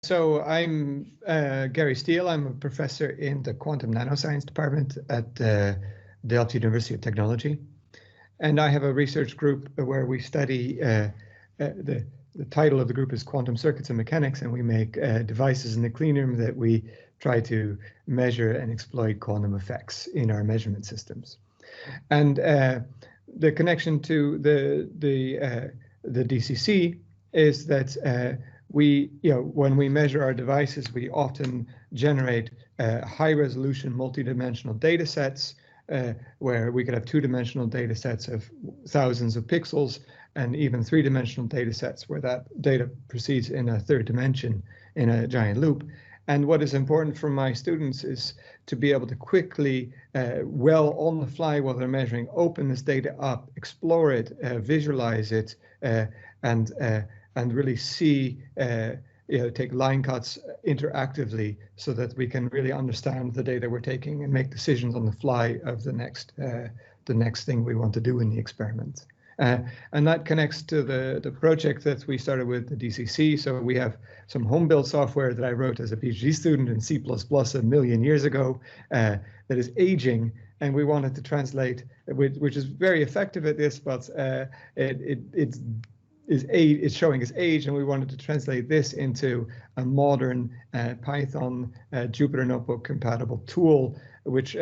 So I'm Gary Steele. I'm a professor in the quantum nanoscience department at Delft University of Technology. And I have a research group where we study, the title of the group is Quantum Circuits and Mechanics, and we make devices in the clean room that we try to measure and exploit quantum effects in our measurement systems. And the connection to the DCC is that when we measure our devices, we often generate high-resolution multidimensional data sets where we could have two-dimensional data sets of thousands of pixels and even three-dimensional data sets where that data proceeds in a third dimension in a giant loop. And what is important for my students is to be able to quickly, well on the fly while they're measuring, open this data up, explore it, visualize it, and really see, take line cuts interactively so that we can really understand the data we're taking and make decisions on the fly of the next thing we want to do in the experiment. And that connects to the project that we started with the DCC. So we have some home-built software that I wrote as a PhD student in C++ a million years ago that is aging, and we wanted to translate, which is very effective at this, but it's showing its age, and we wanted to translate this into a modern Python Jupyter Notebook compatible tool, which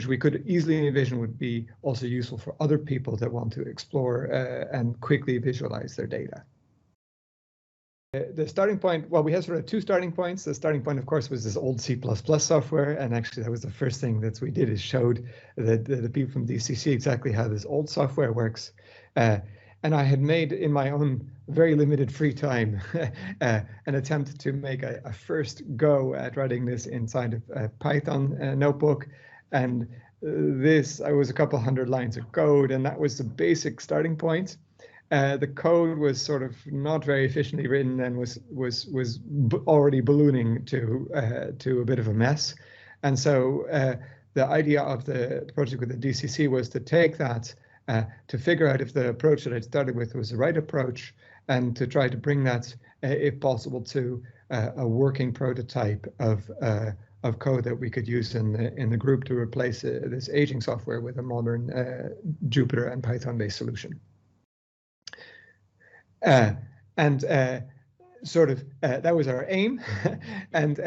we could easily envision would be also useful for other people that want to explore and quickly visualize their data. The starting point, well, we have sort of two starting points. The starting point, of course, was this old C++ software, and actually that was the first thing that we did, is showed the people from DCC exactly how this old software works. And I had made, in my own very limited free time, an attempt to make a first go at writing this inside of a Python notebook. And I was a couple hundred lines of code, and that was the basic starting point. The code was sort of not very efficiently written and was already ballooning to a bit of a mess. And so the idea of the project with the DCC was to take that, to figure out if the approach that I'd started with was the right approach, and to try to bring that, if possible, to a working prototype of code that we could use in the group to replace this aging software with a modern Jupyter and Python-based solution. That was our aim. And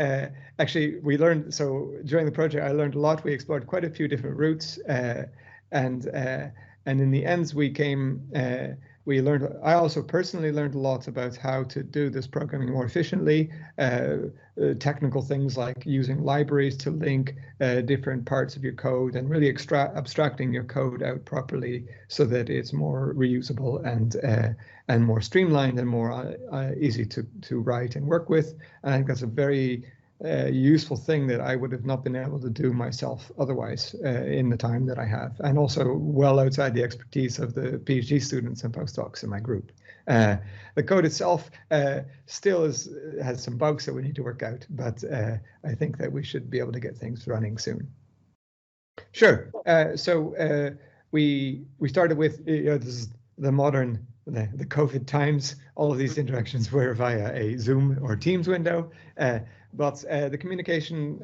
actually we learned, so during the project I learned a lot. We explored quite a few different routes, and in the end, I also personally learned a lot about how to do this programming more efficiently, technical things like using libraries to link different parts of your code and really abstracting your code out properly so that it's more reusable and more streamlined and more easy to write and work with. And I think that's a very useful thing that I would have not been able to do myself otherwise in the time that I have, and also well outside the expertise of the PhD students and postdocs in my group. The code itself still has some bugs that we need to work out, but I think that we should be able to get things running soon. Sure. So we started with, this is the modern, the COVID times. All of these interactions were via a Zoom or Teams window. But the communication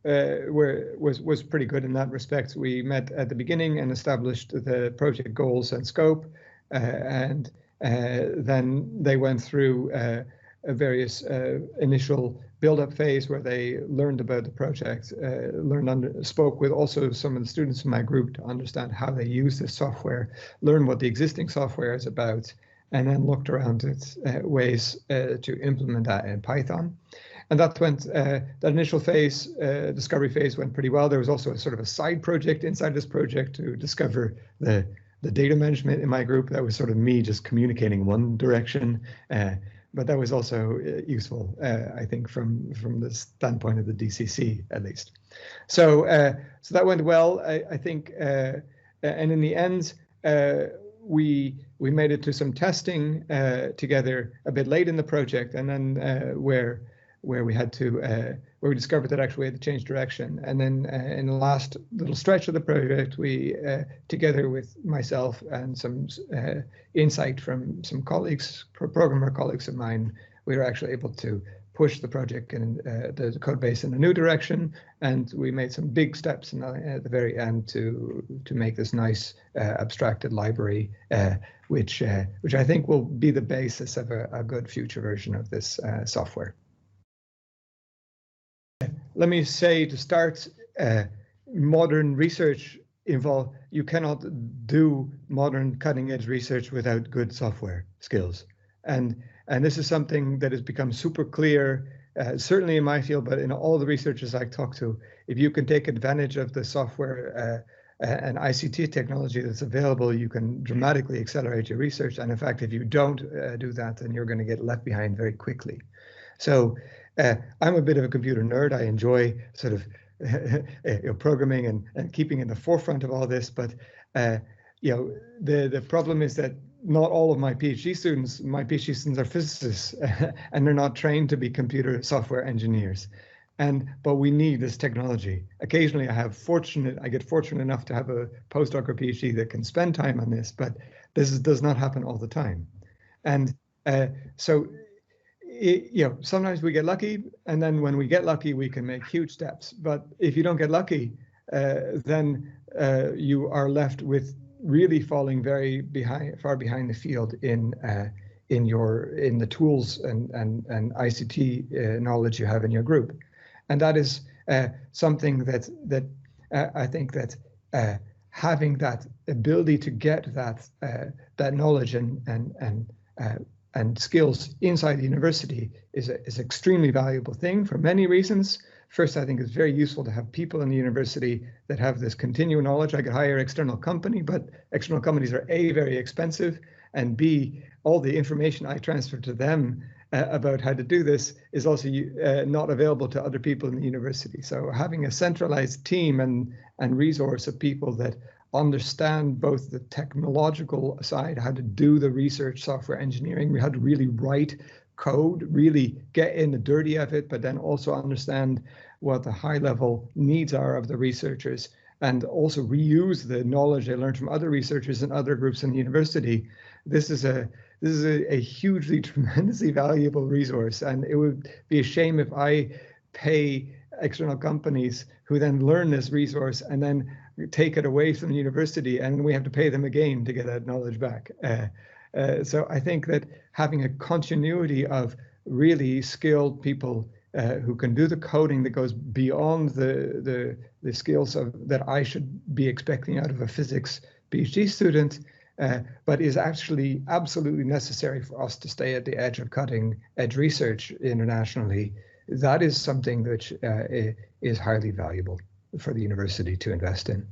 was pretty good in that respect. We met at the beginning and established the project goals and scope, and then they went through a various initial build-up phase where they learned about the project, spoke with also some of the students in my group to understand how they use this software, learn what the existing software is about, and then looked around at ways to implement that in Python. And that went, that initial phase, discovery phase, went pretty well. There was also a sort of a side project inside this project to discover the data management in my group. That was sort of me just communicating one direction, but that was also useful, I think, from the standpoint of the DCC at least. So so that went well, I think, and in the end, we made it to some testing together a bit late in the project, and then where we had to, where we discovered that actually we had to change direction. And then in the last little stretch of the project, we, together with myself and some insight from some colleagues, programmer colleagues of mine, we were actually able to push the project and the code base in a new direction, and we made some big steps at the very end to make this nice abstracted library, which I think will be the basis of a good future version of this software. Let me say to start, modern research you cannot do modern cutting-edge research without good software skills, and this is something that has become super clear, certainly in my field, but in all the researchers I talk to. If you can take advantage of the software and ICT technology that's available, you can dramatically accelerate your research. And in fact, if you don't do that, then you're going to get left behind very quickly. So I'm a bit of a computer nerd. I enjoy sort of programming and keeping in the forefront of all this, but the problem is that not all of my PhD students are physicists, and they're not trained to be computer software engineers. But we need this technology. Occasionally I get fortunate enough to have a postdoc or PhD that can spend time on this, but this does not happen all the time. And so sometimes we get lucky, and then when we get lucky, we can make huge steps. But if you don't get lucky, then you are left with really falling far behind the field in the tools and ICT knowledge you have in your group. And that is something that I think that having that ability to get that knowledge and skills inside the university is an extremely valuable thing for many reasons. First, I think it's very useful to have people in the university that have this continuing knowledge. I could hire external company, but external companies are A, very expensive, and B, all the information I transfer to them about how to do this is also not available to other people in the university. So having a centralized team and resource of people that understand both the technological side, how to do the research software engineering, how to really write code, really get in the dirty of it, but then also understand what the high level needs are of the researchers, and also reuse the knowledge they learned from other researchers and other groups in the university. This is a hugely, tremendously valuable resource, and it would be a shame if I pay external companies who then learn this resource and then take it away from the university, and we have to pay them again to get that knowledge back. So I think that having a continuity of really skilled people who can do the coding that goes beyond the skills that I should be expecting out of a physics PhD student, but is actually absolutely necessary for us to stay at the edge of cutting edge research internationally. That is something which is highly valuable for the university to invest in.